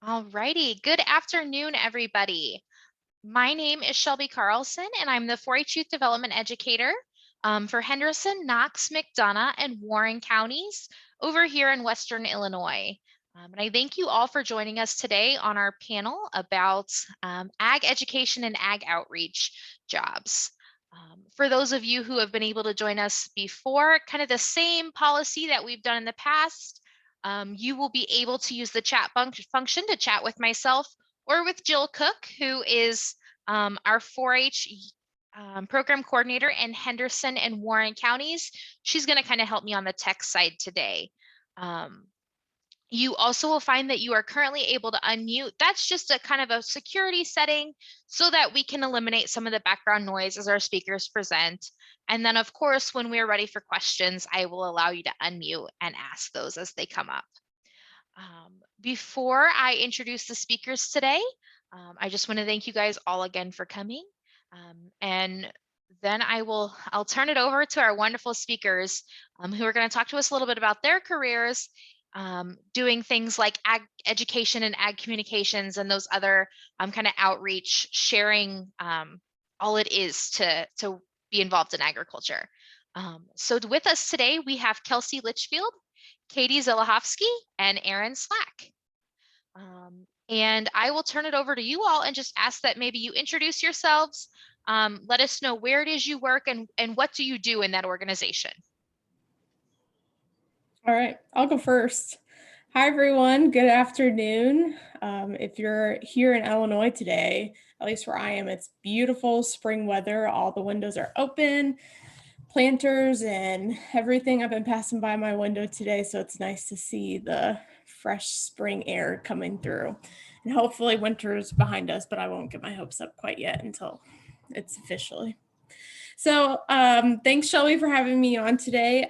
Alrighty, good afternoon, everybody. My name is Shelby Carlson, and I'm the 4-H Youth Development Educator for Henderson, Knox, McDonough, and Warren counties over here in Western Illinois. And I thank you all for joining us today on our panel about ag education and ag outreach jobs. For those of you who have been able to join us before, kind of the same policy that we've done in the past, you will be able to use the chat function to chat with myself or with Jill Cook, who is our 4-H program coordinator in Henderson and Warren counties. She's going to kind of help me on the tech side today. You also will find that you are currently able to unmute. That's just a kind of a security setting so that we can eliminate some of the background noise as our speakers present. And then, of course, when we're ready for questions, I will allow you to unmute and ask those as they come up. Before I introduce the speakers today, I just want to thank you guys all again for coming. And then I'll turn it over to our wonderful speakers who are going to talk to us a little bit about their careers, doing things like ag education and ag communications and those other kind of outreach, sharing all it is to be involved in agriculture. So with us today, we have Kelsey Litchfield, Katie Zelahovsky, and Aaron Slack. And I will turn it over to you all and just ask that maybe you introduce yourselves, let us know where it is you work and what do you do in that organization. All right, I'll go first. Hi, everyone. Good afternoon. If you're here in Illinois today, at least where I am, it's beautiful spring weather. All the windows are open, planters and everything. I've been passing by my window today, so it's nice to see the fresh spring air coming through. And hopefully winter's behind us, but I won't get my hopes up quite yet until it's officially. So thanks, Shelby, for having me on today.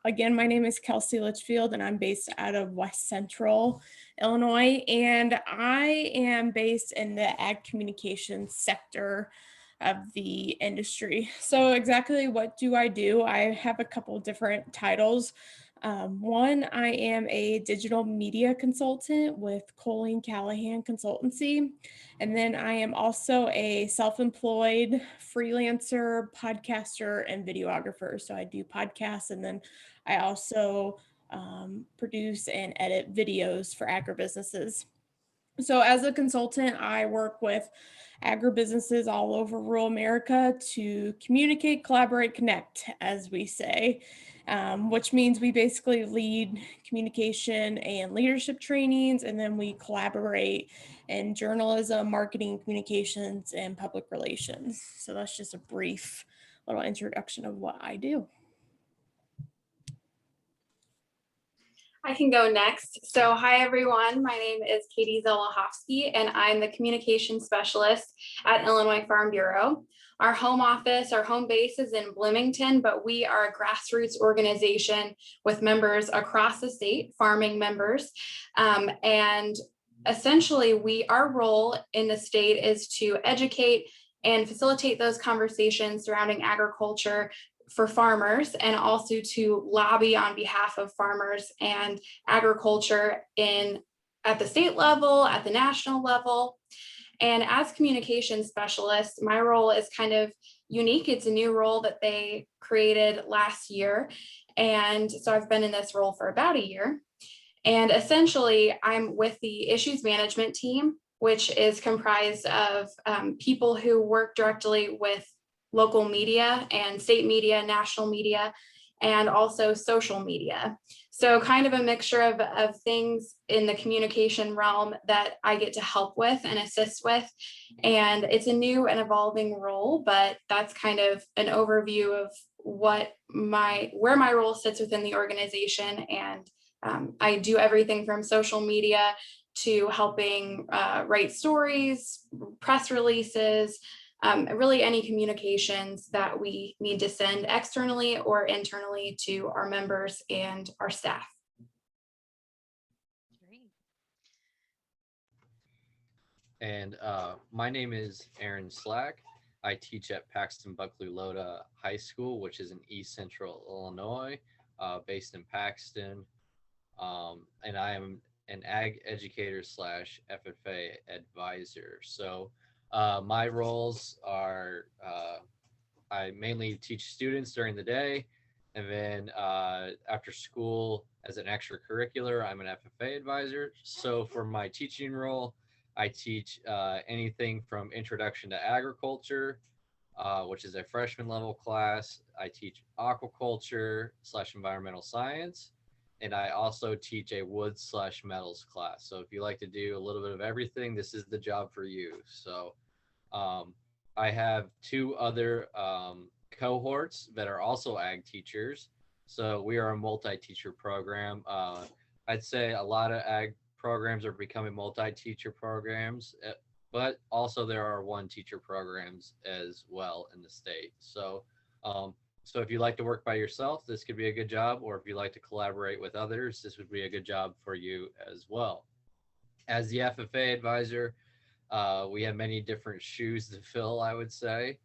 Again, my name is Kelsey Litchfield, and I'm based out of West Central Illinois, and I am based in the ag communications sector of the industry. So exactly what do? I have a couple different titles. One, I am a digital media consultant with Colleen Callahan Consultancy. And then I am also a self-employed freelancer, podcaster, and videographer. So I do podcasts, and then I also produce and edit videos for agribusinesses. So as a consultant, I work with agribusinesses all over rural America to communicate, collaborate, connect, as we say, which means we basically lead communication and leadership trainings, and then we collaborate in journalism, marketing, communications, and public relations. So that's just a brief little introduction of what I do. I can go next. So hi, everyone. My name is Katie Zelahovsky, and I'm the communication specialist at Illinois Farm Bureau. Our home office, our home base is in Bloomington, but we are a grassroots organization with members across the state, farming members. And essentially, our role in the state is to educate and facilitate those conversations surrounding agriculture for farmers, and also to lobby on behalf of farmers and agriculture at the state level, at the national level. And as communication specialist, my role is kind of unique. It's a new role that they created last year. And so I've been in this role for about a year. And essentially, I'm with the issues management team, which is comprised of people who work directly with local media and state media, national media, and also social media. So kind of a mixture of things in the communication realm that I get to help with and assist with. And it's a new and evolving role, but that's kind of an overview of where my role sits within the organization. And I do everything from social media to helping write stories, press releases, really any communications that we need to send externally or internally to our members and our staff. And my name is Aaron Slack. I teach at Paxton Buckley Loda High School, which is in East Central Illinois, based in Paxton. And I am an ag educator / FFA advisor. So my roles are I mainly teach students during the day, and then after school as an extracurricular, I'm an FFA advisor. So for my teaching role, I teach anything from introduction to agriculture, which is a freshman level class. I teach aquaculture / environmental science, and I also teach a wood / metals class. So if you like to do a little bit of everything, this is the job for you. So um, I have two other cohorts that are also ag teachers. So we are a multi-teacher program. I'd say a lot of ag programs are becoming multi-teacher programs, but also there are one teacher programs as well in the state. So if you like to work by yourself, this could be a good job, or if you like to collaborate with others, this would be a good job for you as well. As the FFA advisor, we have many different shoes to fill, I would say.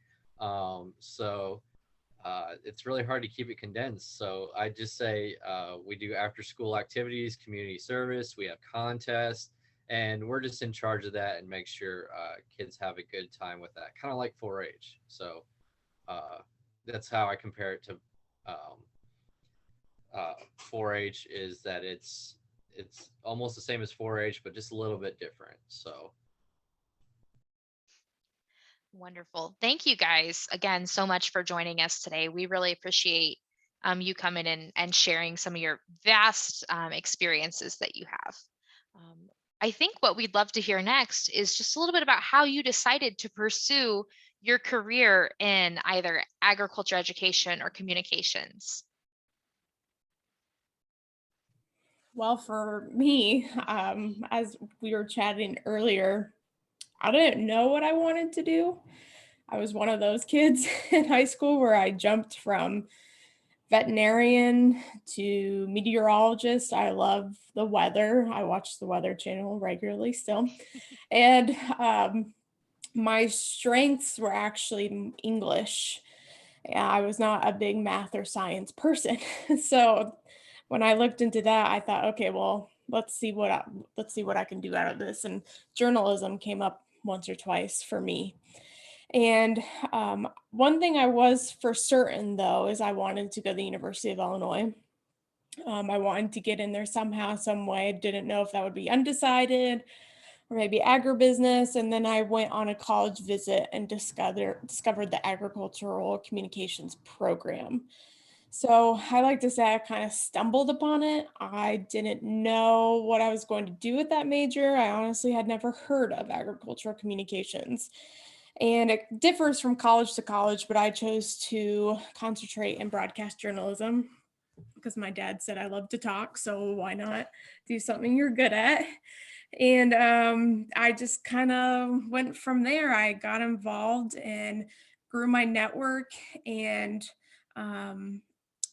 It's really hard to keep it condensed. So I just say we do after school activities, community service, we have contests, and we're just in charge of that and make sure kids have a good time with that, kind of like 4-H. So that's how I compare it to um, 4-H, is that it's almost the same as 4-H, but just a little bit different. So Wonderful. Thank you guys again so much for joining us today. We really appreciate you coming in and sharing some of your vast experiences that you have. Um, I think what we'd love to hear next is just a little bit about how you decided to pursue your career in either agriculture education or communications. Well, for me, as we were chatting earlier, I didn't know what I wanted to do. I was one of those kids in high school where I jumped from veterinarian to meteorologist. I love the weather. I watch the Weather Channel regularly still. And my strengths were actually English. Yeah, I was not a big math or science person. So when I looked into that, I thought, okay, well, let's see what I can do out of this. And journalism came up once or twice for me. And one thing I was for certain though is I wanted to go to the University of Illinois. I wanted to get in there somehow, some way. Didn't know if that would be undecided or maybe agribusiness. And then I went on a college visit and discovered the agricultural communications program. So I like to say I kind of stumbled upon it. I didn't know what I was going to do with that major. I honestly had never heard of agricultural communications. And it differs from college to college, but I chose to concentrate in broadcast journalism because my dad said I love to talk. So why not do something you're good at? And I just kind of went from there. I got involved and grew my network, and um,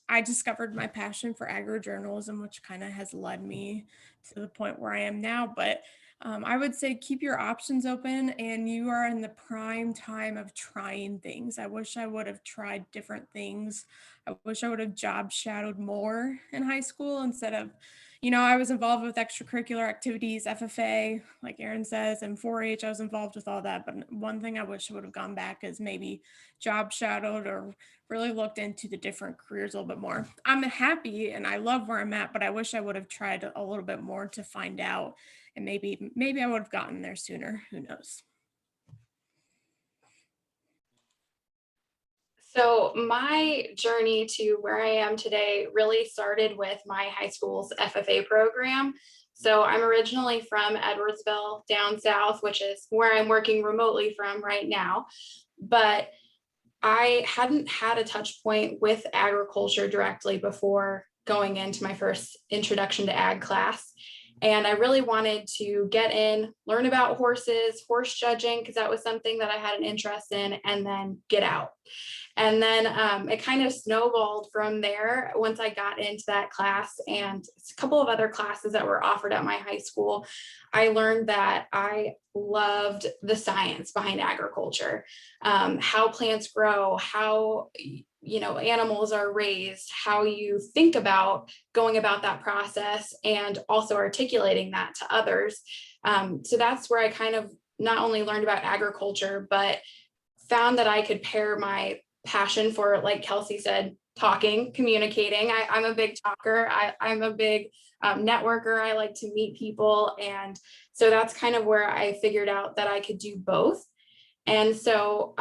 I discovered my passion for agrijournalism, which kind of has led me to the point where I am now. But I would say keep your options open, and you are in the prime time of trying things. I wish I would have tried different things. I wish I would have job shadowed more in high school instead of, I was involved with extracurricular activities, FFA, like Aaron says, and 4-H. I was involved with all that. But one thing I wish I would have gone back is maybe job shadowed or really looked into the different careers a little bit more. I'm happy and I love where I'm at, but I wish I would have tried a little bit more to find out, and maybe I would have gotten there sooner. Who knows? So my journey to where I am today really started with my high school's FFA program. So I'm originally from Edwardsville down south, which is where I'm working remotely from right now. But I hadn't had a touch point with agriculture directly before going into my first introduction to ag class. And I really wanted to get in, learn about horses, horse judging, because that was something that I had an interest in, and then get out. And then it kind of snowballed from there once I got into that class and a couple of other classes that were offered at my high school. I learned that I loved the science behind agriculture, how plants grow, how animals are raised, how you think about going about that process, and also articulating that to others. So that's where I kind of not only learned about agriculture, but found that I could pair my passion for, like Kelsey said, talking, communicating. I'm a big talker. I'm a big networker. I like to meet people. And so that's kind of where I figured out that I could do both. And so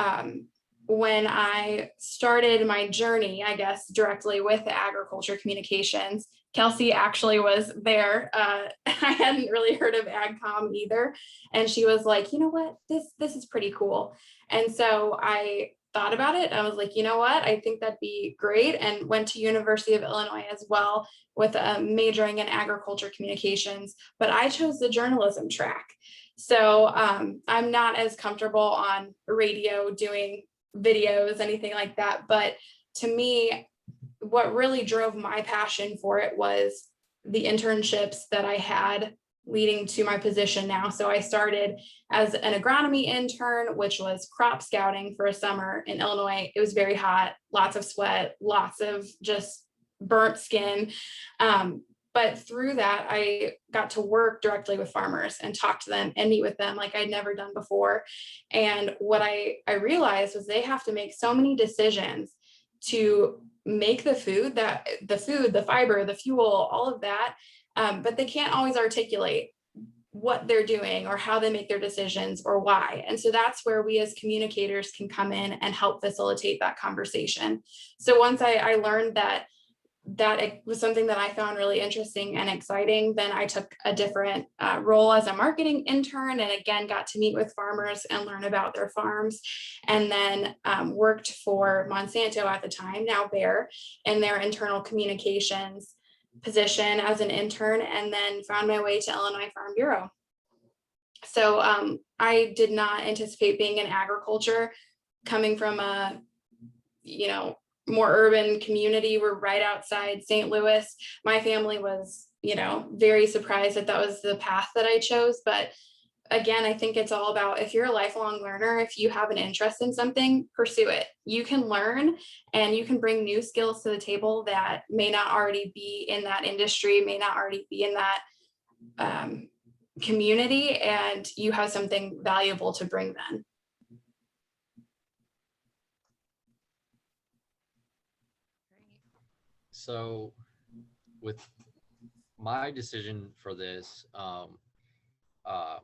when I started my journey, I guess, directly with agriculture communications, Kelsey actually was there. I hadn't really heard of AgCom either. And she was like, you know what, this is pretty cool. And so I thought about it. I was like, you know what, I think that'd be great. And went to University of Illinois as well with majoring in agriculture communications, but I chose the journalism track. So I'm not as comfortable on radio doing videos, anything like that. But to me, what really drove my passion for it was the internships that I had leading to my position now. So I started as an agronomy intern, which was crop scouting for a summer in Illinois. It was very hot, lots of sweat, lots of just burnt skin. But through that, I got to work directly with farmers and talk to them and meet with them like I'd never done before. And what I realized was they have to make so many decisions to make the food, the fiber, the fuel, all of that. But they can't always articulate what they're doing or how they make their decisions or why. And so that's where we as communicators can come in and help facilitate that conversation. So once I learned that it was something that I found really interesting and exciting, then I took a different role as a marketing intern, and again got to meet with farmers and learn about their farms, and then worked for Monsanto at the time, now Bayer, in their internal communications position as an intern, and then found my way to Illinois Farm Bureau. So I did not anticipate being in agriculture, coming from a more urban community. We're right outside St. Louis. My family was, very surprised that was the path that I chose. But again, I think it's all about, if you're a lifelong learner, if you have an interest in something, pursue it. You can learn and you can bring new skills to the table that may not already be in that industry, may not already be in that community, and you have something valuable to bring then. So with my decision for this,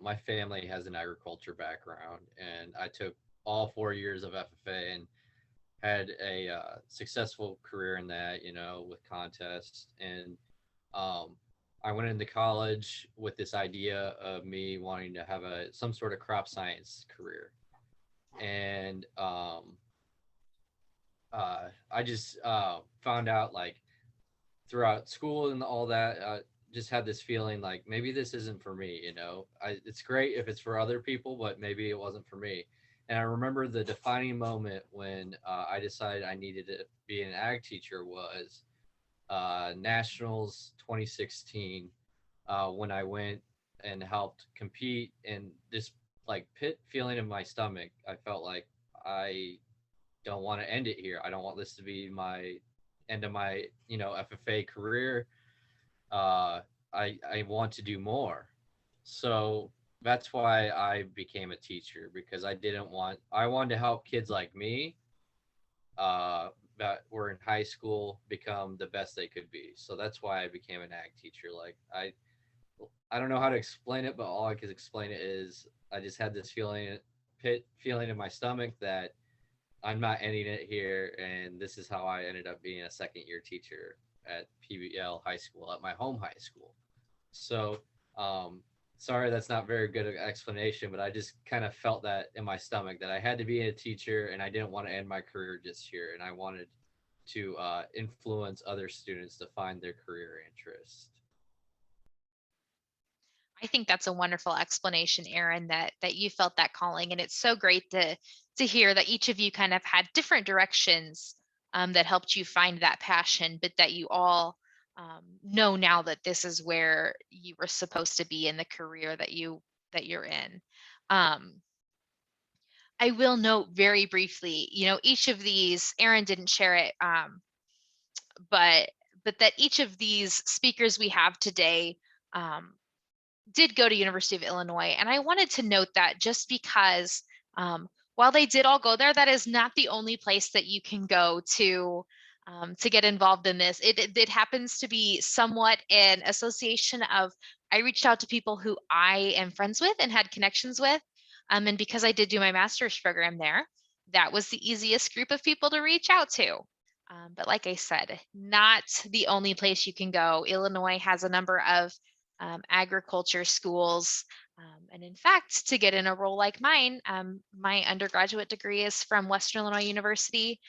my family has an agriculture background, and I took all 4 years of FFA and had a successful career in that, with contests. And I went into college with this idea of me wanting to have some sort of crop science career. And I just found out, like, throughout school and all that, just had this feeling like maybe this isn't for me. It's great if it's for other people, but maybe it wasn't for me. And I remember the defining moment when I decided I needed to be an ag teacher was Nationals 2016, when I went and helped compete, and this like pit feeling in my stomach. I felt like I don't want to end it here. I don't want this to be my end of my FFA career. I want to do more. So that's why I became a teacher, because I wanted to help kids like me that were in high school become the best they could be. So that's why I became an ag teacher. Like I don't know how to explain it, but all I can explain it is I just had this feeling in my stomach that I'm not ending it here, and this is how I ended up being a second year teacher at PBL High School, at my home high school. So sorry, that's not very good explanation, but I just kind of felt that in my stomach that I had to be a teacher, and I didn't want to end my career just here, and I wanted to influence other students to find their career interest. I think that's a wonderful explanation, Erin, that you felt that calling. And it's so great to hear that each of you kind of had different directions that helped you find that passion, but that you all know now that this is where you were supposed to be in the career that you're in. I will note very briefly, each of these, Aaron didn't share it, but that each of these speakers we have today um, did go to University of Illinois. And I wanted to note that just because while they did all go there, that is not the only place that you can go to get involved in this. It happens to be somewhat an association of, I reached out to people who I am friends with and had connections with. And because I did do my master's program there, that was the easiest group of people to reach out to. But like I said, not the only place you can go. Illinois has a number of agriculture schools. And in fact, to get in a role like mine, my undergraduate degree is from Western Illinois University,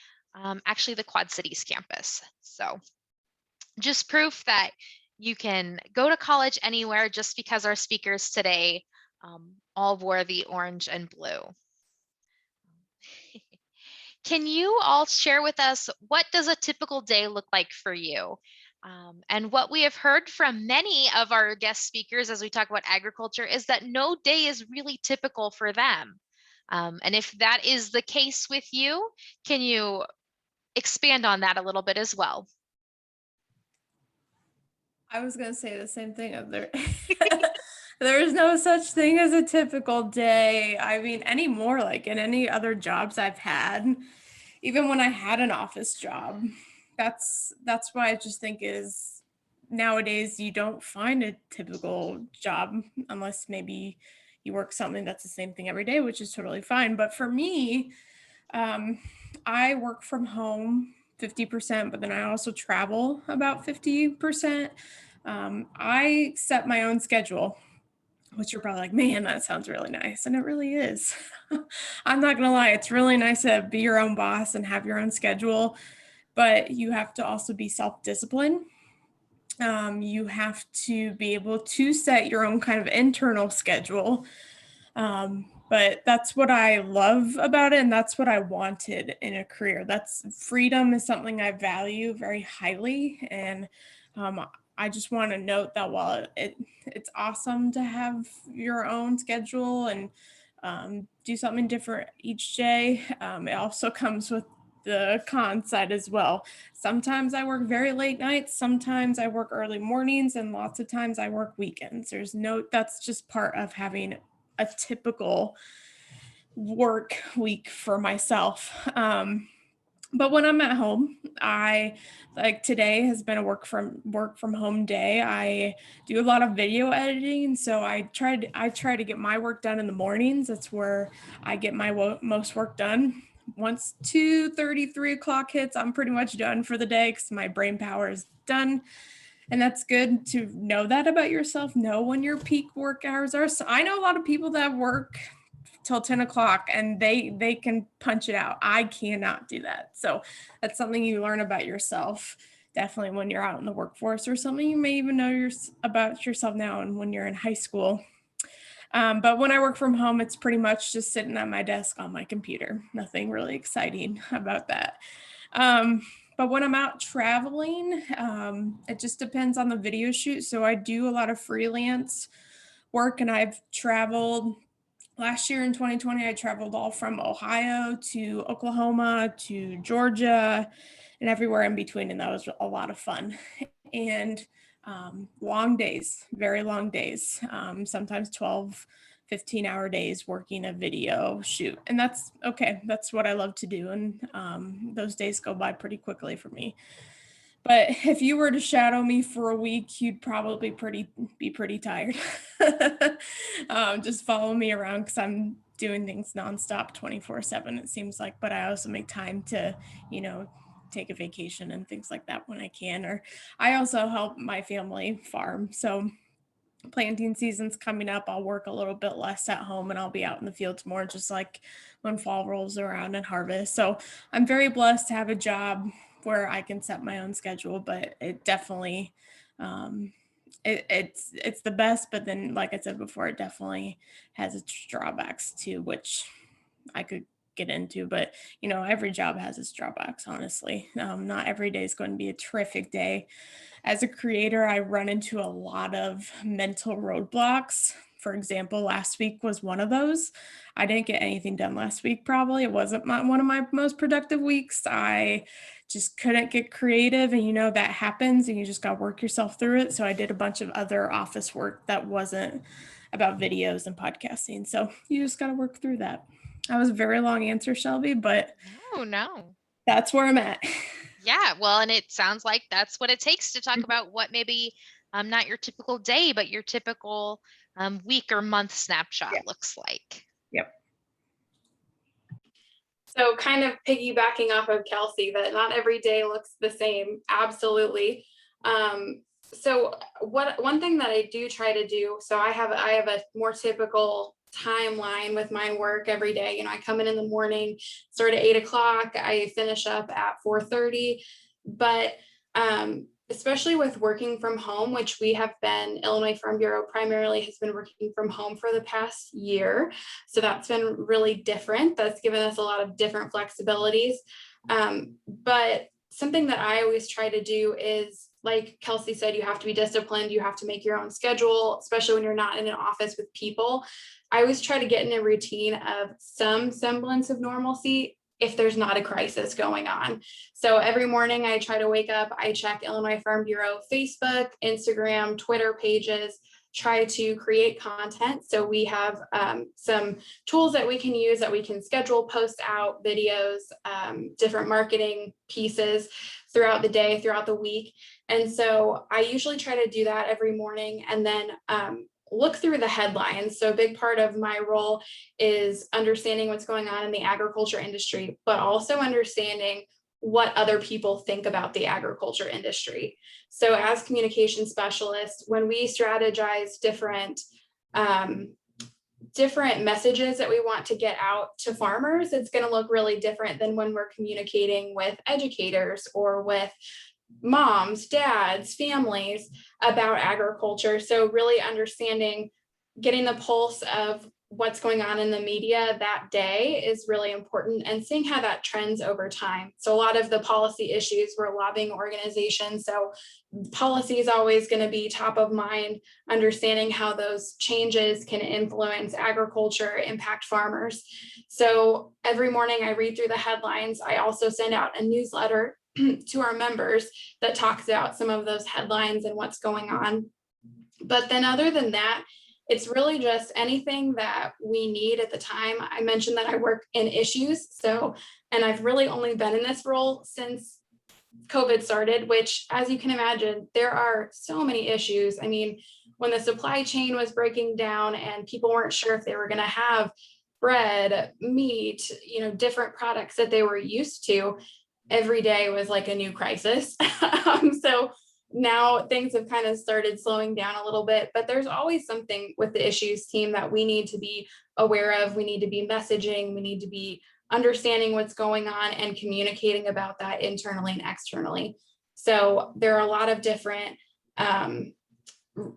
actually the Quad Cities campus. So just proof that you can go to college anywhere just because our speakers today all wore the orange and blue. Can you all share with us, what does a typical day look like for you? And what we have heard from many of our guest speakers as we talk about agriculture is that no day is really typical for them. And if that is the case with you, can you expand on that a little bit as well? I was going to say the same thing. There's no such thing as a typical day. I mean, anymore, like in any other jobs I've had, even when I had an office job, that's what I just think is nowadays you don't find a typical job unless maybe you work something that's the same thing every day, which is totally fine. But for me, I work from home 50%, but then I also travel about 50%. I set my own schedule, which you're probably like, man, that sounds really nice. And it really is. I'm not going to lie. It's really nice to be your own boss and have your own schedule, but you have to also be self-disciplined. You have to be able to set your own kind of internal schedule. But that's what I love about it. And that's what I wanted in a career. That's freedom is something I value very highly. And I just want to note that while it's awesome to have your own schedule and do something different each day, it also comes with the con side as well. Sometimes I work very late nights, sometimes I work early mornings, and lots of times I work weekends. That's just part of having a typical work week for myself. But when I'm at home, I like today has been a work from home day. I do a lot of video editing, so I try to get my work done in the mornings. That's where I get my most work done. Once 2:30, 3 o'clock hits, I'm pretty much done for the day because my brain power is done. And that's good to know that about yourself, know when your peak work hours are. So I know a lot of people that work till 10 o'clock and they can punch it out. I cannot do that. So that's something you learn about yourself definitely when you're out in the workforce, or something you may even know about yourself now and when you're in high school. But when I work from home, it's pretty much just sitting at my desk on my computer. Nothing really exciting about that. But when I'm out traveling, it just depends on the video shoot. So I do a lot of freelance work, and I've traveled. Last year in 2020, I traveled all from Ohio to Oklahoma to Georgia and everywhere in between. And that was a lot of fun. And long days, very long days, sometimes 12, 15-hour days working a video shoot. And that's okay. That's what I love to do. And those days go by pretty quickly for me. But if you were to shadow me for a week, you'd probably be pretty tired. Just follow me around because I'm doing things nonstop 24/7, it seems like. But I also make time to, take a vacation and things like that when I can. Or I also help my family farm. So planting season's coming up. I'll work a little bit less at home and I'll be out in the fields more, just like when fall rolls around and harvest. So I'm very blessed to have a job where I can set my own schedule, but it definitely, it's the best. But then, like I said before, it definitely has its drawbacks too, which I could get into. But every job has its drawbacks. Honestly, not every day is going to be a terrific day. As a creator, I run into a lot of mental roadblocks For example, last week was one of those. I didn't get anything done last week, probably. It wasn't one of my most productive weeks. I just couldn't get creative, and that happens, and you just got to work yourself through it. So I did a bunch of other office work that wasn't about videos and podcasting. So you just got to work through that. That was a very long answer, Shelby, but No. that's where I'm at. Yeah, well, and it sounds like that's what it takes to talk about what maybe not your typical day, but your typical week or month snapshot looks like. Yep. So kind of piggybacking off of Kelsey, that not every day looks the same. Absolutely. So one thing that I do try to do, so I have a more typical timeline with my work every day. I come in the morning, start at 8 o'clock, I finish up at 4:30, but especially with working from home, which we have been, Illinois Farm Bureau primarily has been working from home for the past year. So that's been really different. That's given us a lot of different flexibilities. But something that I always try to do is, like Kelsey said, you have to be disciplined. You have to make your own schedule, especially when you're not in an office with people. I always try to get in a routine of some semblance of normalcy if there's not a crisis going on. So every morning I try to wake up, I check Illinois Farm Bureau Facebook, Instagram, Twitter pages, try to create content. So we have some tools that we can use, that we can schedule, post out videos, different marketing pieces throughout the day, throughout the week. And so I usually try to do that every morning, and then look through the headlines. So a big part of my role is understanding what's going on in the agriculture industry, but also understanding what other people think about the agriculture industry. So as communication specialists, when we strategize different messages that we want to get out to farmers, it's going to look really different than when we're communicating with educators or with moms, dads, families about agriculture. So really understanding, getting the pulse of what's going on in the media that day is really important, and seeing how that trends over time. So a lot of the policy issues, we're a lobbying organization, so policy is always going to be top of mind, understanding how those changes can influence agriculture, impact farmers. So every morning I read through the headlines. I also send out a newsletter to our members that talks about some of those headlines and what's going on. But then other than that, it's really just anything that we need at the time. I mentioned that I work in issues. And I've really only been in this role since COVID started, which, as you can imagine, there are so many issues. I mean, when the supply chain was breaking down and people weren't sure if they were going to have bread, meat, different products that they were used to, every day was like a new crisis. So now things have kind of started slowing down a little bit, but there's always something with the issues team that we need to be aware of. We need to be messaging, we need to be understanding what's going on and communicating about that internally and externally. So there are a lot of different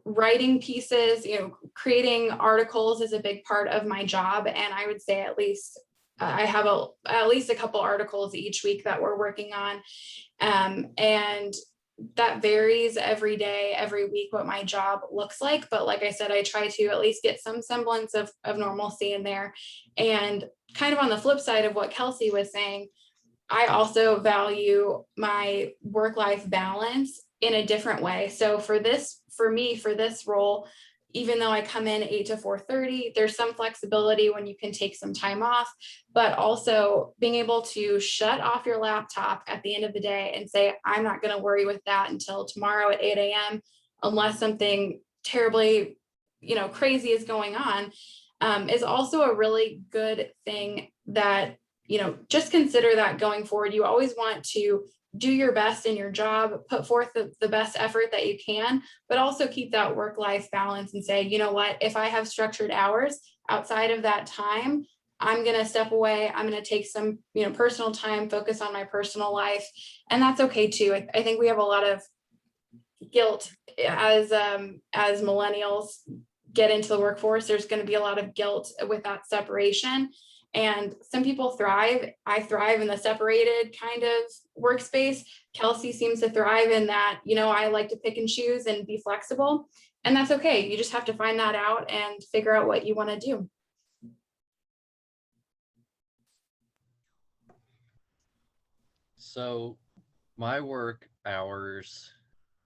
writing pieces, creating articles is a big part of my job. And I would say at least I have at least a couple articles each week that we're working on. And that varies every day, every week, what my job looks like. But like I said, I try to at least get some semblance of normalcy in there. And kind of on the flip side of what Kelsey was saying, I also value my work-life balance in a different way. So for this role, even though I come in 8 to 4:30, there's some flexibility when you can take some time off, but also being able to shut off your laptop at the end of the day and say, I'm not going to worry with that until tomorrow at 8 a.m. unless something terribly, crazy is going on, is also a really good thing that, just consider that going forward. You always want to do your best in your job, put forth the best effort that you can, but also keep that work-life balance and say, you know what, if I have structured hours outside of that time, I'm going to step away. I'm going to take some, personal time, focus on my personal life. And that's okay too. I think we have a lot of guilt as millennials get into the workforce. There's going to be a lot of guilt with that separation. And some people thrive. I thrive in the separated kind of workspace. Kelsey seems to thrive in that, I like to pick and choose and be flexible, and that's okay. You just have to find that out and figure out what you want to do. So my work hours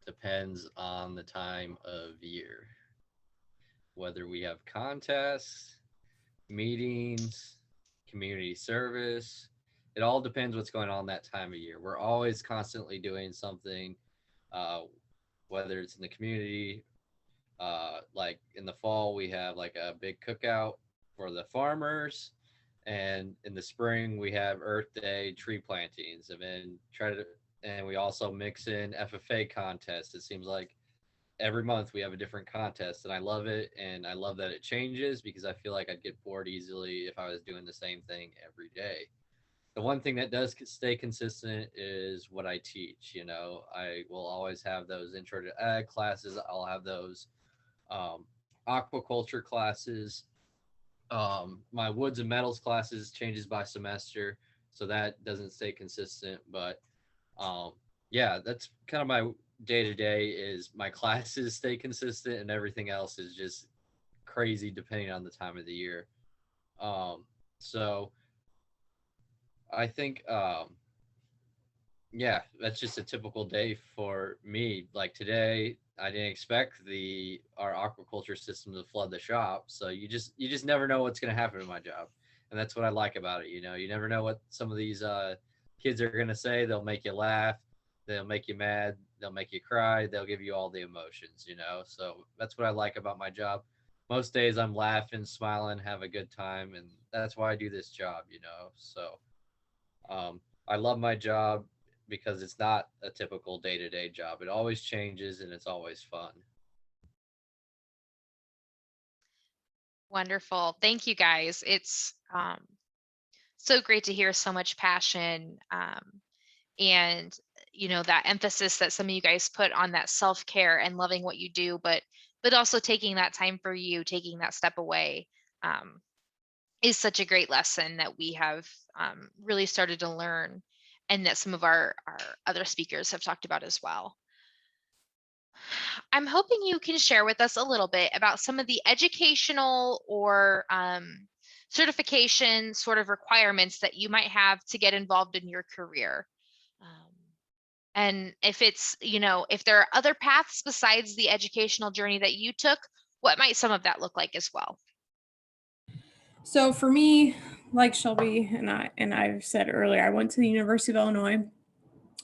depends on the time of year, whether we have contests, meetings, community service. It all depends what's going on that time of year. We're always constantly doing something, uh, whether it's in the community. Like in the fall, we have like a big cookout for the farmers, and in the spring we have Earth Day tree plantings, and then and we also mix in FFA contests. It seems like every month we have a different contest, and I love it, and I love that it changes because I feel like I'd get bored easily if I was doing the same thing every day. The one thing that does stay consistent is what I teach. I will always have those intro to ag classes. I'll have those um, aquaculture classes. My woods and metals classes changes by semester, so that doesn't stay consistent. But yeah, that's kind of my day to day. Is my classes stay consistent, and everything else is just crazy depending on the time of the year. So I think yeah, that's just a typical day for me. Like today, I didn't expect our aquaculture system to flood the shop. So you just never know what's going to happen in my job, and that's what I like about it. You never know what some of these kids are going to say. They'll make you laugh, they'll make you mad, they'll make you cry, they'll give you all the emotions. So that's what I like about my job. Most days I'm laughing, smiling, have a good time, and that's why I do this job. So I love my job because it's not a typical day-to-day job. It always changes and it's always fun. Wonderful. Thank you guys. It's so great to hear so much passion, and that emphasis that some of you guys put on that self-care and loving what you do, but also taking that time for you, taking that step away, um, is such a great lesson that we have really started to learn, and that some of our other speakers have talked about as well. I'm hoping you can share with us a little bit about some of the educational or certification sort of requirements that you might have to get involved in your career. Um, and if there are other paths besides the educational journey that you took, what might some of that look like as well? So for me, like Shelby and I've said earlier, I went to the University of Illinois.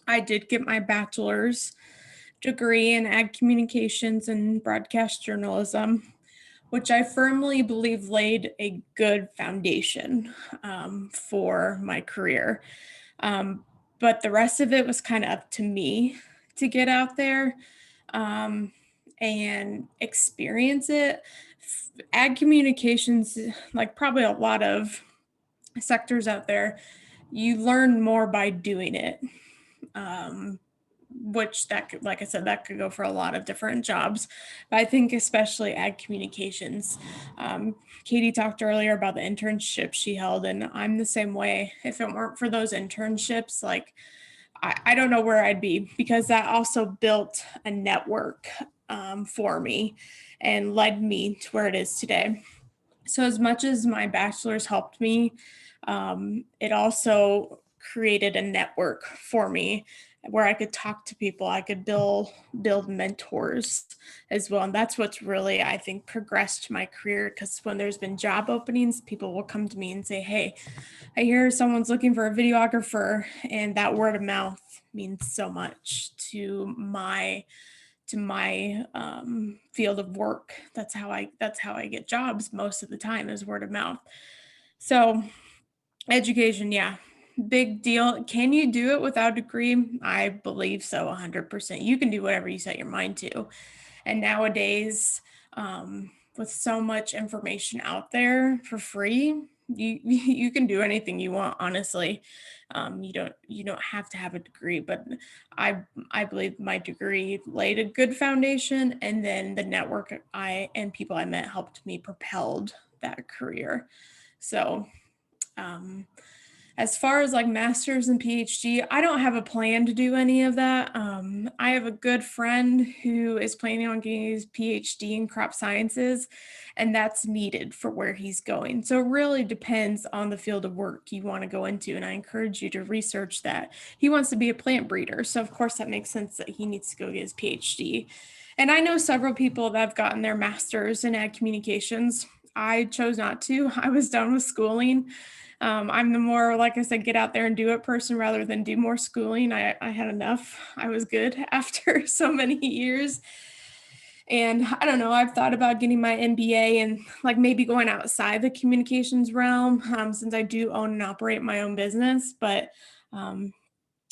I did get my bachelor's degree in ag communications and broadcast journalism, which I firmly believe laid a good foundation for my career. But the rest of it was kind of up to me to get out there and experience it. Ag communications, like probably a lot of sectors out there, you learn more by doing it. Which that could, like I said, that could go for a lot of different jobs. But I think especially ag communications. Katie talked earlier about the internship she held, and I'm the same way. If it weren't for those internships, like I don't know where I'd be, because that also built a network for me and led me to where it is today. So as much as my bachelor's helped me, it also created a network for me where I could talk to people. I could build mentors as well. And that's what's really, I think, progressed my career, because when there's been job openings, people will come to me and say, hey, I hear someone's looking for a videographer, and that word of mouth means so much to my field of work. That's how I get jobs most of the time, is word of mouth. So education, yeah, big deal. Can you do it without a degree? I believe so, 100%. You can do whatever you set your mind to. And nowadays, with so much information out there for free, you can do anything you want, honestly. You don't have to have a degree, but I believe my degree laid a good foundation, and then the network and people I met helped me propelled that career. So As far as like master's and PhD, I don't have a plan to do any of that. I have a good friend who is planning on getting his PhD in crop sciences, and that's needed for where he's going. So it really depends on the field of work you want to go into, and I encourage you to research that. He wants to be a plant breeder, so of course that makes sense that he needs to go get his PhD. And I know several people that have gotten their masters in ag communications. I chose not to. I was done with schooling. I'm the more, like I said, get out there and do it person rather than do more schooling. I had enough. I was good after so many years. And I don't know, I've thought about getting my MBA and like maybe going outside the communications realm, since I do own and operate my own business, but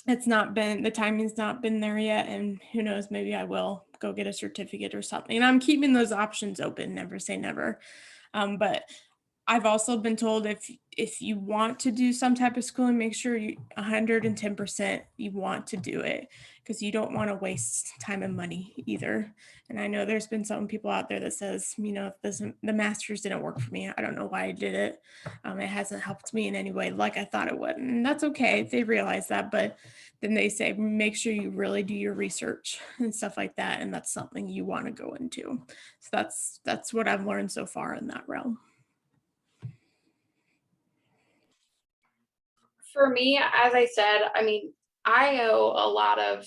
it's not been, the timing's not been there yet. And who knows, maybe I will go get a certificate or something. And I'm keeping those options open, never say never. But I've also been told if you want to do some type of schooling, make sure you 110% you want to do it, because you don't want to waste time and money either. And I know there's been some people out there that says, you know, if the master's didn't work for me, I don't know why I did it. It hasn't helped me in any way like I thought it would. And that's okay. They realize that, but then they say, make sure you really do your research and stuff like that. And that's something you want to go into. So that's what I've learned so far in that realm. For me, as I said, I mean, I owe a lot of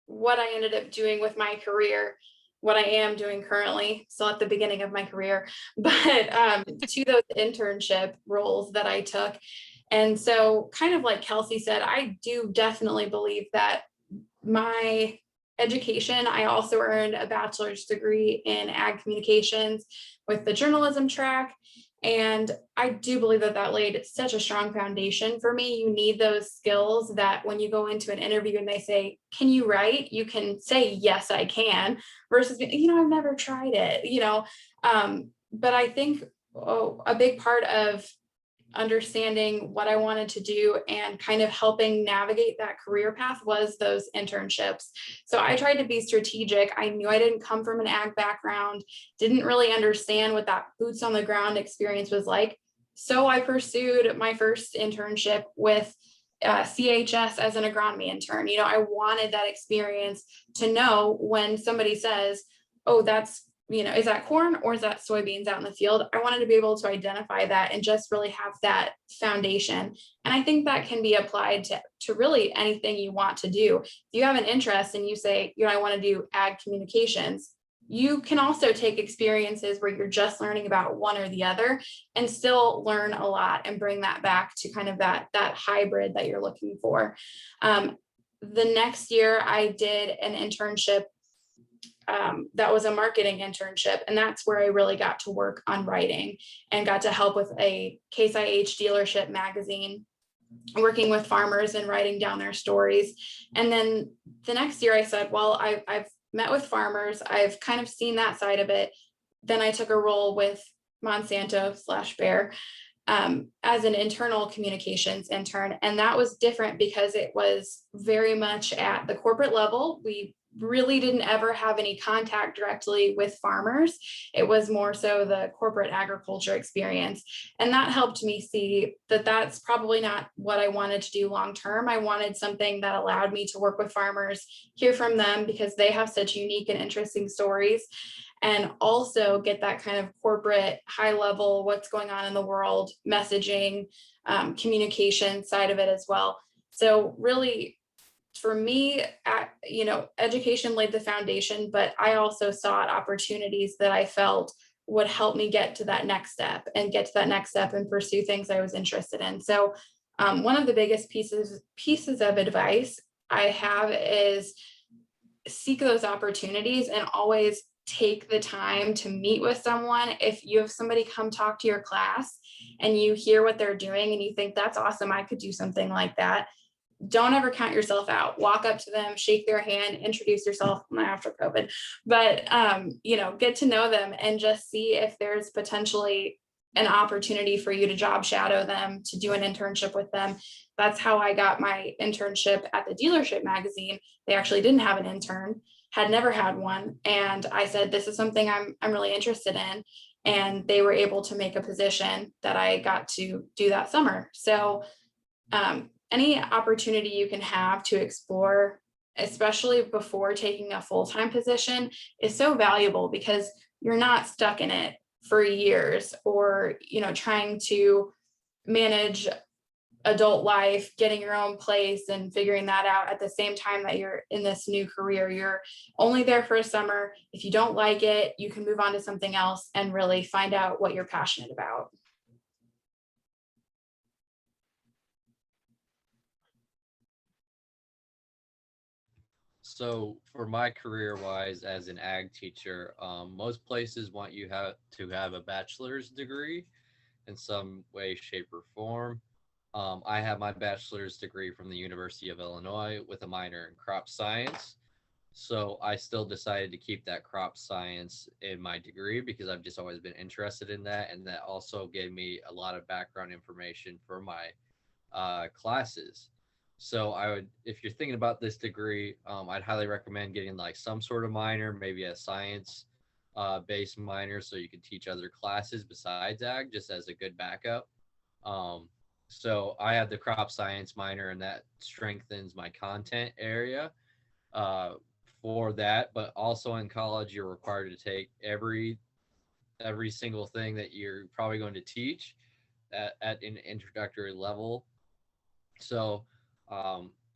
what I ended up doing with my career, what I am doing currently, still at the beginning of my career, but to those internship roles that I took. And so kind of like Kelsey said, I do definitely believe that my education, I also earned a bachelor's degree in ag communications with the journalism track. And I do believe that that laid such a strong foundation for me. You need those skills that when you go into an interview and they say, can you write? You can say, yes, I can, versus, you know, I've never tried it, you know. But I think a big part of understanding what I wanted to do and kind of helping navigate that career path was those internships. So I tried to be strategic. I knew I didn't come from an ag background, didn't really understand what that boots on the ground experience was like. So I pursued my first internship with CHS as an agronomy intern. You know, I wanted that experience to know when somebody says, oh, that's, you know, is that corn or is that soybeans out in the field? I wanted to be able to identify that and just really have that foundation. And I think that can be applied to really anything you want to do. If you have an interest and you say, you know, I want to do ag communications, you can also take experiences where you're just learning about one or the other and still learn a lot and bring that back to kind of that hybrid that you're looking for. The next year I did an internship that was a marketing internship. And that's where I really got to work on writing and got to help with a Case IH dealership magazine, working with farmers and writing down their stories. And then the next year I said, well, I've met with farmers. I've kind of seen that side of it. Then I took a role with Monsanto/Bayer as an internal communications intern. And that was different because it was very much at the corporate level. We really didn't ever have any contact directly with farmers. It was more so the corporate agriculture experience. And that helped me see that that's probably not what I wanted to do long term. I wanted something that allowed me to work with farmers, hear from them because they have such unique and interesting stories, and also get that kind of corporate high level, what's going on in the world, messaging, communication side of it as well. So really, for me, you know, education laid the foundation, but I also sought opportunities that I felt would help me get to that next step and pursue things I was interested in. So one of the biggest pieces of advice I have is seek those opportunities and always take the time to meet with someone. If you have somebody come talk to your class and you hear what they're doing and you think that's awesome, I could do something like that, don't ever count yourself out. Walk up to them, shake their hand, introduce yourself, not after COVID, but you know, get to know them and just see if there's potentially an opportunity for you to job shadow them, to do an internship with them. That's how I got my internship at the dealership magazine. They actually didn't have an intern, had never had one. And I said, this is something I'm really interested in. And they were able to make a position that I got to do that summer. So Any opportunity you can have to explore, especially before taking a full-time position, is so valuable because you're not stuck in it for years, or trying to manage adult life, getting your own place and figuring that out at the same time that you're in this new career. You're only there for a summer. If you don't like it, you can move on to something else and really find out what you're passionate about. So for my career wise as an ag teacher, most places want you to have a bachelor's degree in some way, shape, or form. I have my bachelor's degree from the University of Illinois with a minor in crop science. So I still decided to keep that crop science in my degree because I've just always been interested in that. And that also gave me a lot of background information for my classes. So I would, if you're thinking about this degree, I'd highly recommend getting like some sort of minor, maybe a science based minor, so you can teach other classes besides ag, just as a good backup. So I have the crop science minor, and that strengthens my content area for that. But also in college, you're required to take every single thing that you're probably going to teach at an introductory level. So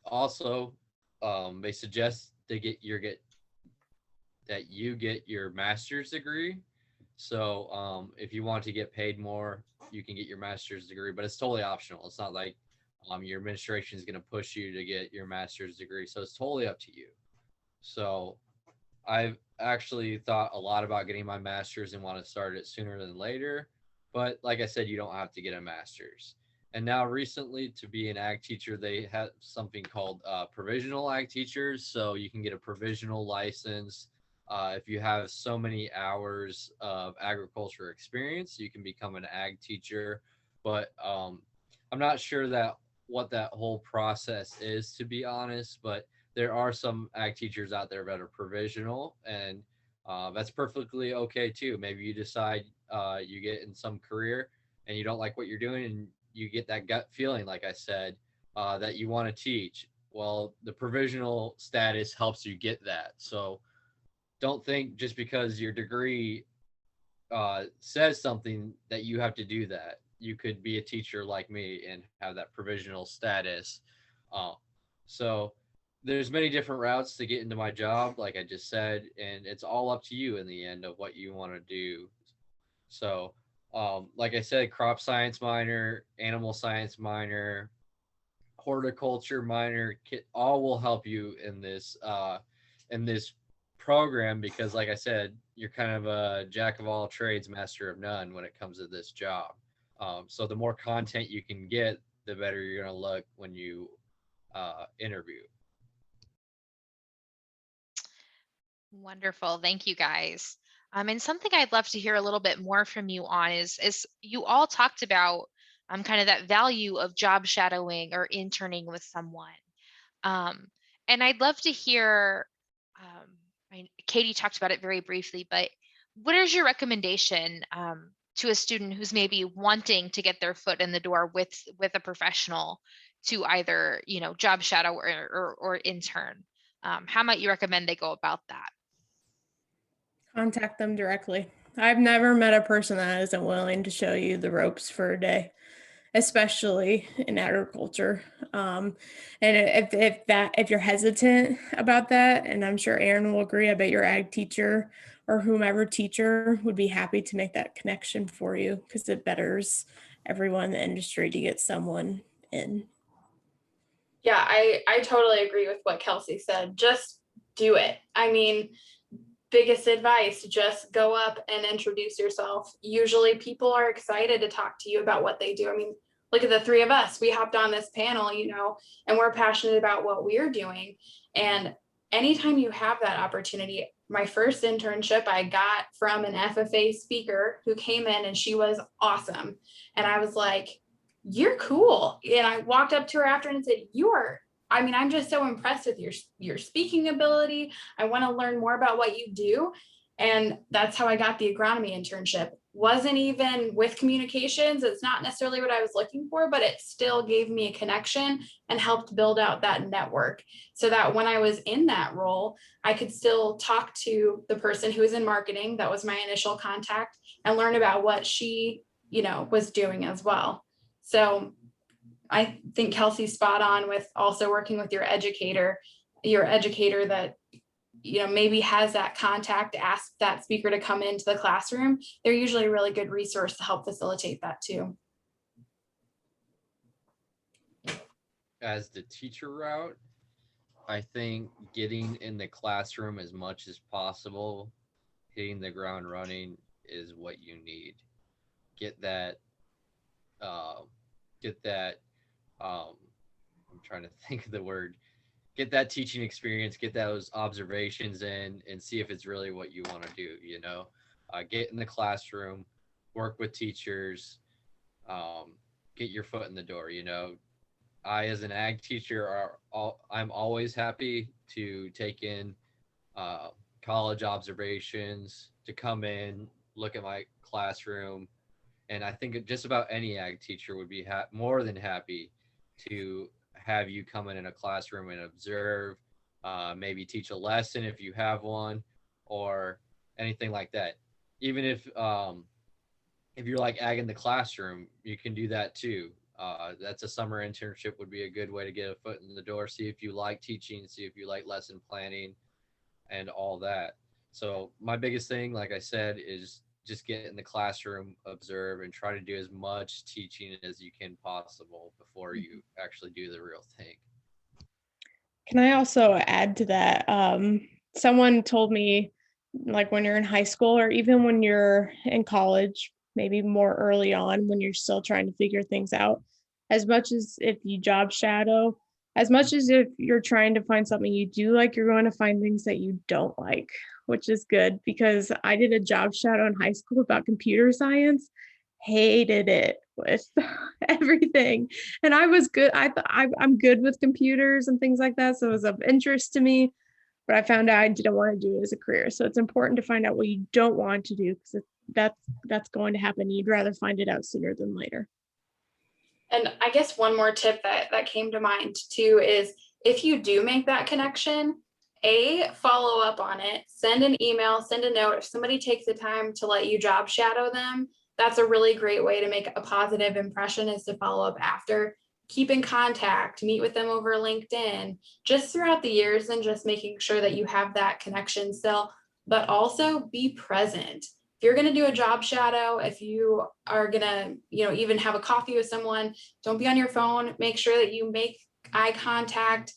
also they suggest that you get your master's degree. So if you want to get paid more, you can get your master's degree, but it's totally optional. It's not like your administration is going to push you to get your master's degree. So it's totally up to you. So I've actually thought a lot about getting my master's and want to start it sooner than later. But like I said, you don't have to get a master's. And now recently, to be an ag teacher, they have something called provisional ag teachers. So you can get a provisional license. If you have so many hours of agriculture experience, you can become an ag teacher. But I'm not sure that what that whole process is, to be honest. But there are some ag teachers out there that are provisional, and that's perfectly okay too. Maybe you decide you get in some career and you don't like what you're doing, and you get that gut feeling, like I said, that you want to teach. Well, the provisional status helps you get that. So don't think just because your degree says something that you have to do that. You could be a teacher like me and have that provisional status. So there's many different routes to get into my job, like I just said, and it's all up to you in the end of what you want to do. So like I said, crop science minor, animal science minor, horticulture minor, all will help you in this program, because like I said, you're kind of a jack of all trades, master of none when it comes to this job. So the more content you can get, the better you're going to look when you interview. Wonderful. Thank you guys. And something I'd love to hear a little bit more from you on is you all talked about kind of that value of job shadowing or interning with someone. Um, and I'd love to hear, Katie talked about it very briefly, but what is your recommendation to a student who's maybe wanting to get their foot in the door with a professional to either, job shadow or intern? How might you recommend they go about that? Contact them directly. I've never met a person that isn't willing to show you the ropes for a day, especially in agriculture. And if you're hesitant about that, and I'm sure Aaron will agree, I bet your ag teacher or whomever teacher would be happy to make that connection for you, because it betters everyone in the industry to get someone in. Yeah, I totally agree with what Kelsey said. Just do it. I mean, biggest advice, just go up and introduce yourself. Usually people are excited to talk to you about what they do. I mean, look at the three of us. We hopped on this panel, and we're passionate about what we're doing. And anytime you have that opportunity, my first internship I got from an FFA speaker who came in, and she was awesome. And I was like, you're cool. And I walked up to her after and said, I'm just so impressed with your speaking ability. I want to learn more about what you do. And that's how I got the agronomy internship. Wasn't even with communications. It's not necessarily what I was looking for, but it still gave me a connection and helped build out that network so that when I was in that role, I could still talk to the person who was in marketing. That was my initial contact, and learn about what she, was doing as well. So I think Kelsey's spot on with also working with your educator that maybe has that contact, ask that speaker to come into the classroom. They're usually a really good resource to help facilitate that too. As the teacher route, I think getting in the classroom as much as possible, hitting the ground running is what you need. Get that, uh, get that, I'm trying to think of the word, get that teaching experience, get those observations in, and see if it's really what you want to do. Get in the classroom, work with teachers, get your foot in the door. I, as an ag teacher, I'm always happy to take in college observations, to come in, look at my classroom, and I think just about any ag teacher would be more than happy to have you come in a classroom and observe, maybe teach a lesson if you have one, or anything like that. Even if you're like ag in the classroom, you can do that too. That's a summer internship, would be a good way to get a foot in the door, see if you like teaching, see if you like lesson planning and all that. So my biggest thing, like I said, is just get in the classroom, observe, and try to do as much teaching as you can possible before you actually do the real thing. Can I also add to that? Someone told me, like, when you're in high school or even when you're in college, maybe more early on when you're still trying to figure things out, as much as if you job shadow, as much as if you're trying to find something you do like, you're going to find things that you don't like, which is good because I did a job shadow in high school about computer science, hated it with everything. And I was good. I'm good with computers and things like that. So it was of interest to me, but I found out I didn't want to do it as a career. So it's important to find out what you don't want to do because that's going to happen. You'd rather find it out sooner than later. And I guess one more tip that came to mind too is if you do make that connection, follow up on it, send an email, send a note. If somebody takes the time to let you job shadow them, that's a really great way to make a positive impression, is to follow up after. Keep in contact, meet with them over LinkedIn, just throughout the years, and just making sure that you have that connection still, but also be present. If you're going to do a job shadow, if you are going to, even have a coffee with someone, don't be on your phone. Make sure that you make eye contact,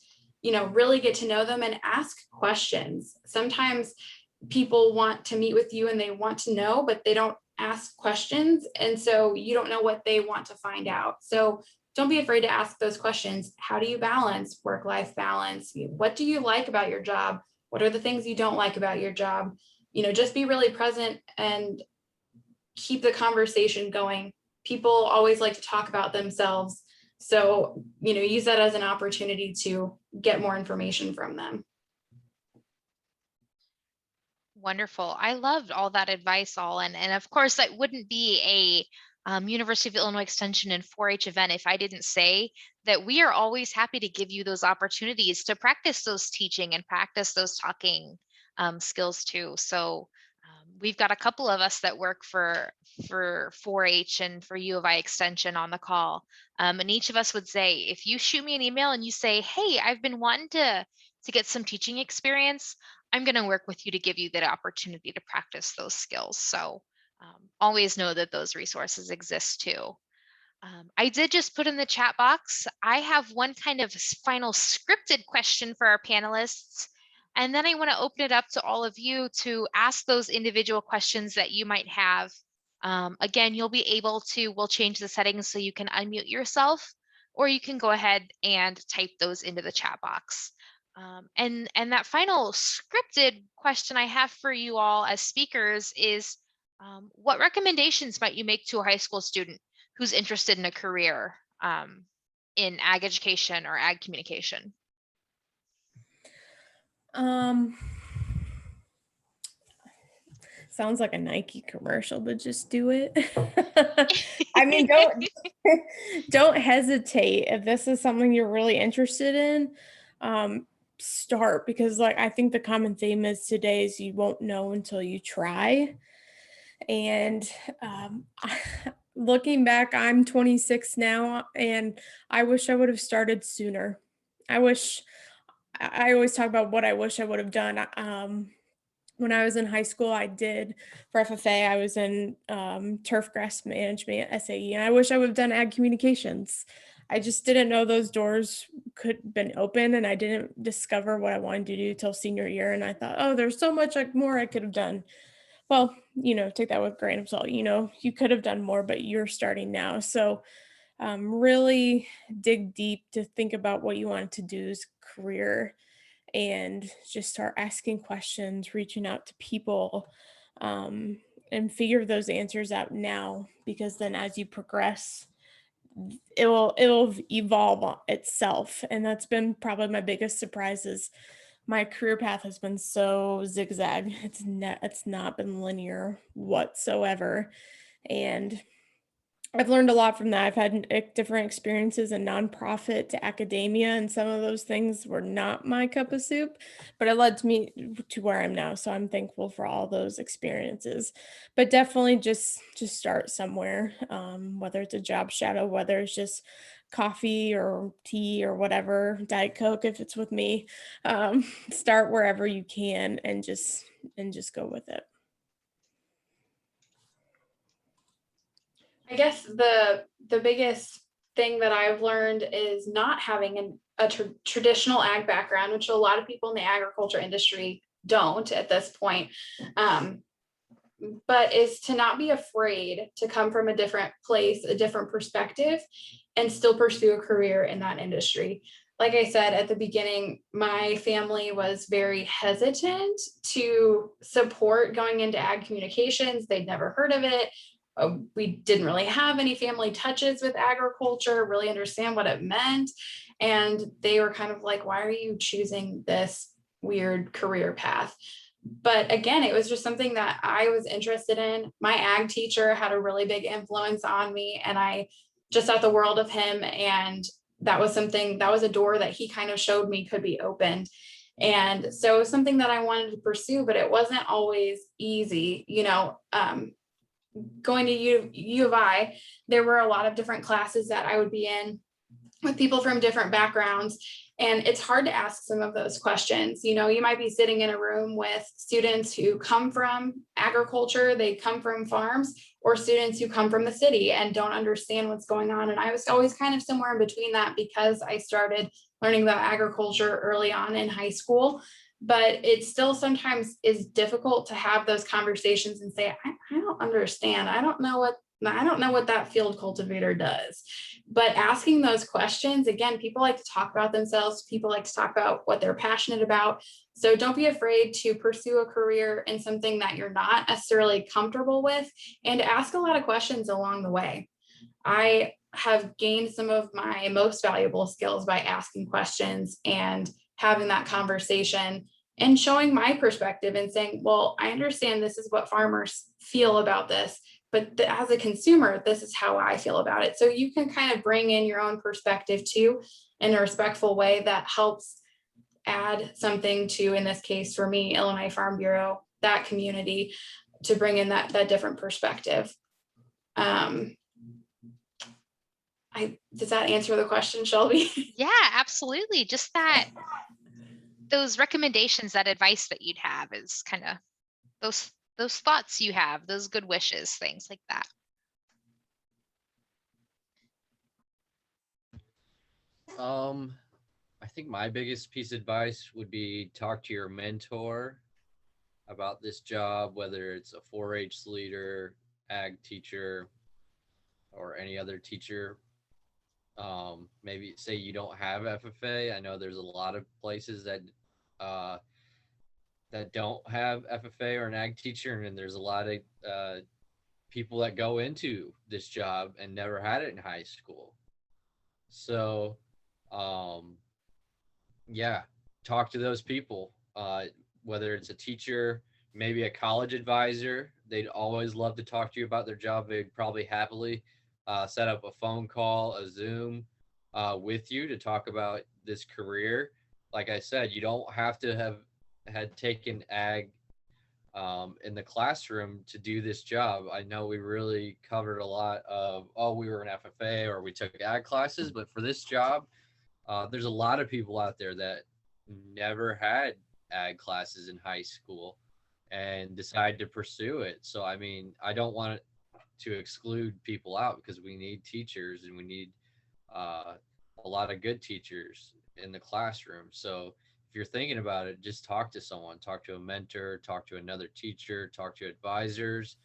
really get to know them and ask questions. Sometimes people want to meet with you and they want to know, but they don't ask questions. And so you don't know what they want to find out. So don't be afraid to ask those questions. How do you balance work-life balance? What do you like about your job? What are the things you don't like about your job? Just be really present and keep the conversation going. People always like to talk about themselves. So, use that as an opportunity to get more information from them. Wonderful. I loved all that advice, all. And of course, that wouldn't be a University of Illinois Extension and 4-H event if I didn't say that we are always happy to give you those opportunities to practice those teaching and practice those talking skills too. So we've got a couple of us that work for 4-H and for U of I Extension on the call. And each of us would say, if you shoot me an email and you say, hey, I've been wanting to get some teaching experience, I'm going to work with you to give you that opportunity to practice those skills. So always know that those resources exist too. I did just put in the chat box, I have one kind of final scripted question for our panelists. And then I want to open it up to all of you to ask those individual questions that you might have. Again, you'll be able to, we'll change the settings so you can unmute yourself, or you can go ahead and type those into the chat box. And that final scripted question I have for you all as speakers is, what recommendations might you make to a high school student who's interested in a career in ag education or ag communication? Sounds like a Nike commercial, but just do it. I mean, don't hesitate if this is something you're really interested in. Um, Start, because like I think the common theme is today is you won't know until you try. And looking back, I'm 26 now, and I wish I would have started sooner. I wish I always talk about what I wish I would have done. When I was in high school, I did for FFA, I was in turf grass management at SAE, and I wish I would have done ag communications. I just didn't know those doors could been open, and I didn't discover what I wanted to do till senior year. And I thought, oh, there's so much like more I could have done. Well, take that with a grain of salt. You could have done more, but you're starting now. So really dig deep to think about what you want to do as a career, and just start asking questions, reaching out to people, and figure those answers out now, because then as you progress, it'll evolve itself. And that's been probably my biggest surprise is my career path has been so zigzag. It's not been linear whatsoever. And I've learned a lot from that. I've had different experiences in nonprofit to academia, and some of those things were not my cup of soup, but it led to me to where I'm now. So I'm thankful for all those experiences. But definitely just start somewhere, whether it's a job shadow, whether it's just coffee or tea or whatever, Diet Coke if it's with me. Start wherever you can, and just go with it. I guess the biggest thing that I've learned is not having a traditional ag background, which a lot of people in the agriculture industry don't at this point. But is to not be afraid to come from a different place, a different perspective, and still pursue a career in that industry. Like I said at the beginning, my family was very hesitant to support going into ag communications. They'd never heard of it. We didn't really have any family touches with agriculture, really understand what it meant. And they were kind of like, why are you choosing this weird career path? But again, it was just something that I was interested in. My ag teacher had a really big influence on me, and I just thought the world of him. And that was a door that he kind of showed me could be opened. And so it was something that I wanted to pursue, but it wasn't always easy. Going to U of I, there were a lot of different classes that I would be in with people from different backgrounds. And it's hard to ask some of those questions. You might be sitting in a room with students who come from agriculture, they come from farms, or students who come from the city and don't understand what's going on. And I was always kind of somewhere in between that, because I started learning about agriculture early on in high school. But it still sometimes is difficult to have those conversations and say, I don't understand. I don't know what that field cultivator does. But asking those questions, again, people like to talk about themselves. People like to talk about what they're passionate about. So don't be afraid to pursue a career in something that you're not necessarily comfortable with, and ask a lot of questions along the way. I have gained some of my most valuable skills by asking questions and having that conversation and showing my perspective and saying, well, I understand this is what farmers feel about this, but as a consumer, this is how I feel about it. So you can kind of bring in your own perspective too, in a respectful way that helps add something to, in this case for me, Illinois Farm Bureau, that community, to bring in that different perspective. Does that answer the question, Shelby? Yeah, absolutely. Just those recommendations, that advice that you'd have is kind of those thoughts you have, those good wishes, things like that. I think my biggest piece of advice would be talk to your mentor about this job, whether it's a 4-H leader, ag teacher, or any other teacher. Maybe say you don't have FFA. I know there's a lot of places that don't have FFA or an ag teacher, and there's a lot of people that go into this job and never had it in high school. So, yeah, talk to those people. Whether it's a teacher, maybe a college advisor. They'd always love to talk to you about their job. They'd probably happily set up a phone call, a Zoom with you to talk about this career. Like I said, you don't have to have had taken ag in the classroom to do this job. I know we really covered a lot of, oh, we were an FFA or we took ag classes, but for this job, there's a lot of people out there that never had ag classes in high school and decide to pursue it. So, I mean, I don't want to exclude people out because we need teachers and we need a lot of good teachers in the classroom. So, if you're thinking about it, just talk to someone, talk to a mentor, talk to another teacher, talk to advisors,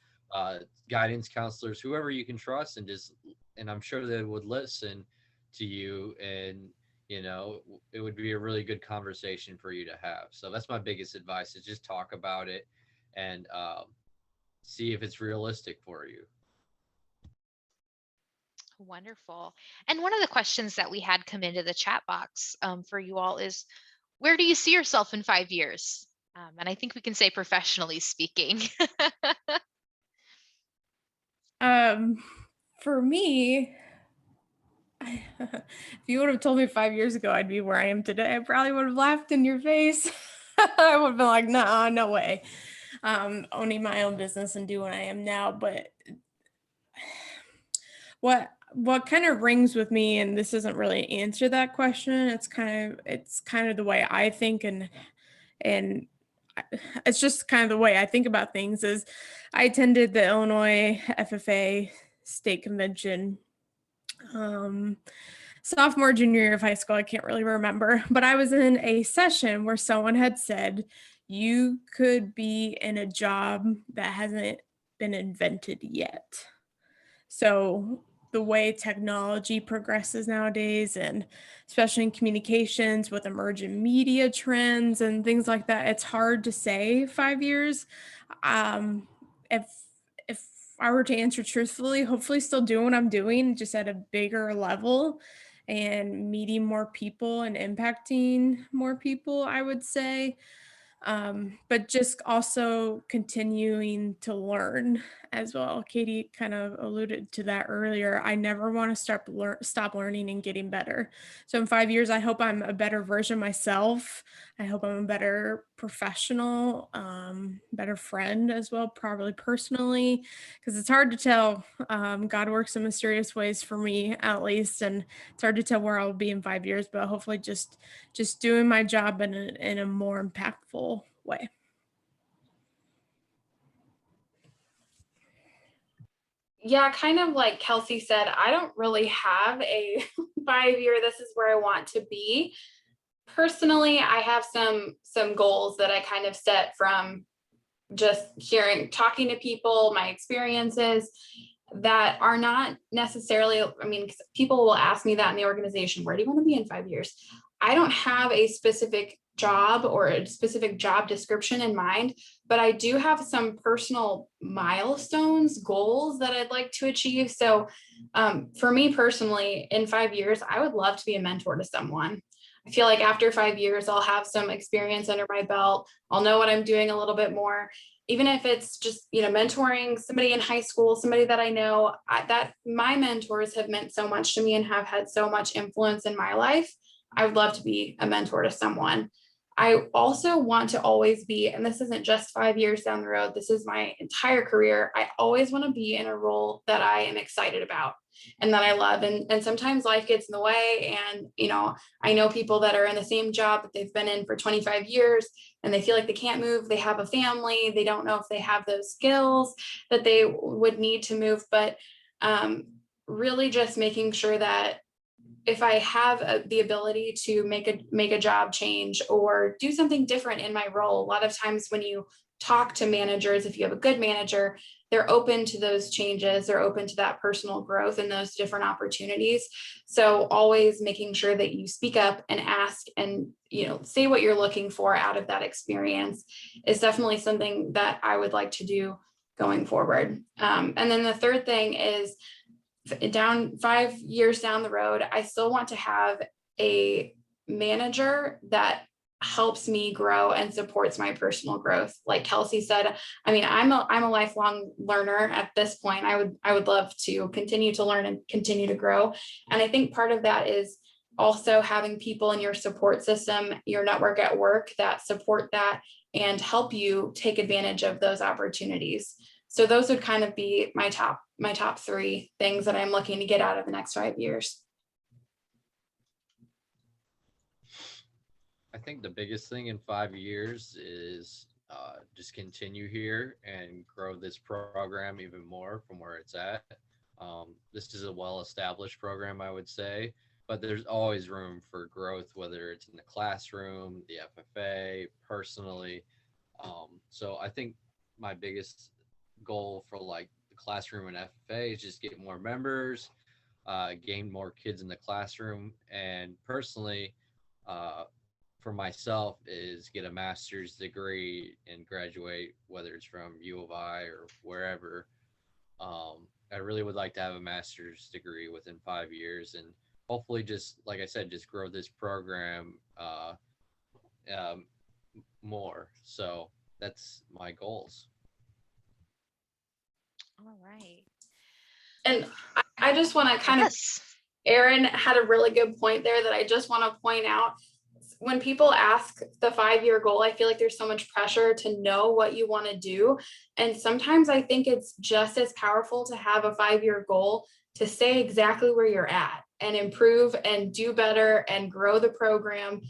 guidance counselors, whoever you can trust, and I'm sure they would listen to you, and it would be a really good conversation for you to have. So that's my biggest advice, is just talk about it and see if it's realistic for you. Wonderful. And one of the questions that we had come into the chat box for you all is, where do you see yourself in 5 years? And I think we can say professionally speaking. For me, if you would have told me 5 years ago I'd be where I am today, I probably would have laughed in your face. I would have been like, nah, no way. Owning my own business and doing what I am now. But what kind of rings with me, and this doesn't really answer that question, it's kind of the way I think, and it's just kind of the way I think about things. Is I attended the Illinois FFA state convention sophomore, junior year of high school. I can't really remember, but I was in a session where someone had said, you could be in a job that hasn't been invented yet. So the way technology progresses nowadays, and especially in communications with emerging media trends and things like that, it's hard to say 5 years. If I were to answer truthfully, hopefully still doing what I'm doing, just at a bigger level and meeting more people and impacting more people, I would say. But just also continuing to learn as well. Katie kind of alluded to that earlier. I never want to stop learning and getting better. So in 5 years, I hope I'm a better version of myself. I hope I'm a better professional, better friend as well, probably personally, because it's hard to tell. God works in mysterious ways for me, at least, and it's hard to tell where I'll be in 5 years. But hopefully, just doing my job in a more impactful way. Yeah, kind of like Kelsey said, I don't really have a 5 year, this is where I want to be. Personally, I have some goals that I kind of set from just talking to people, my experiences that are not necessarily, I mean, people will ask me that in the organization, where do you want to be in 5 years? I don't have a specific job or a specific job description in mind, but I do have some personal milestones, goals that I'd like to achieve. So for me personally, in 5 years, I would love to be a mentor to someone. I feel like after 5 years, I'll have some experience under my belt. I'll know what I'm doing a little bit more, even if it's just, mentoring somebody in high school, somebody that I know, that my mentors have meant so much to me and have had so much influence in my life. I would love to be a mentor to someone. I also want to always be, and this isn't just 5 years down the road, this is my entire career. I always want to be in a role that I am excited about and that I love. And sometimes life gets in the way. And, I know people that are in the same job that they've been in for 25 years and they feel like they can't move. They have a family. They don't know if they have those skills that they would need to move. But really just making sure that if I have the ability to make a job change or do something different in my role, a lot of times when you talk to managers, if you have a good manager, they're open to those changes, they're open to that personal growth and those different opportunities. So always making sure that you speak up and ask and, say what you're looking for out of that experience is definitely something that I would like to do going forward. And then the third thing is, 5 years down the road, I still want to have a manager that helps me grow and supports my personal growth. Like Kelsey said, I mean, I'm a lifelong learner at this point. I would love to continue to learn and continue to grow. And I think part of that is also having people in your support system, your network at work that support that and help you take advantage of those opportunities. So those would kind of be my top 3 things that I'm looking to get out of the next 5 years. I think the biggest thing in 5 years is just continue here and grow this program even more from where it's at. This is a well-established program, I would say, but there's always room for growth, whether it's in the classroom, the FFA, personally. So I think my biggest goal for like the classroom and FFA is just get more members, gain more kids in the classroom, and personally, for myself is get a master's degree and graduate, whether it's from U of I or wherever. I really would like to have a master's degree within 5 years, and hopefully, just like I said, just grow this program um, more. So that's my goals. All right. And I just want to kind of, Aaron had a really good point there that I just want to point out. When people ask the 5-year goal, I feel like there's so much pressure to know what you want to do. And sometimes I think it's just as powerful to have a 5-year goal to say exactly where you're at and improve and do better and grow the program.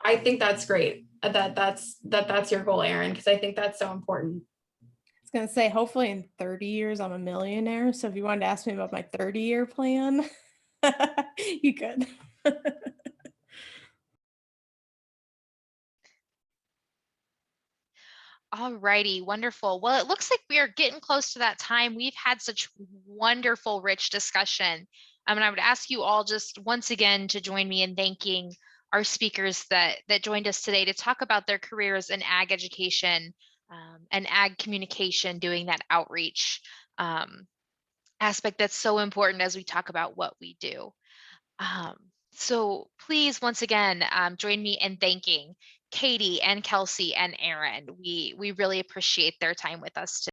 I think that's great that's your goal, Aaron, because I think that's so important. I was going to say, hopefully in 30 years, I'm a millionaire. So if you wanted to ask me about my 30-year plan, you could. All righty, wonderful. Well, it looks like we are getting close to that time. We've had such wonderful, rich discussion. And I would ask you all just once again to join me in thanking our speakers that joined us today to talk about their careers in ag education and ag communication, doing that outreach aspect that's so important as we talk about what we do. So please, once again, join me in thanking Katie and Kelsey and Aaron. We really appreciate their time with us today.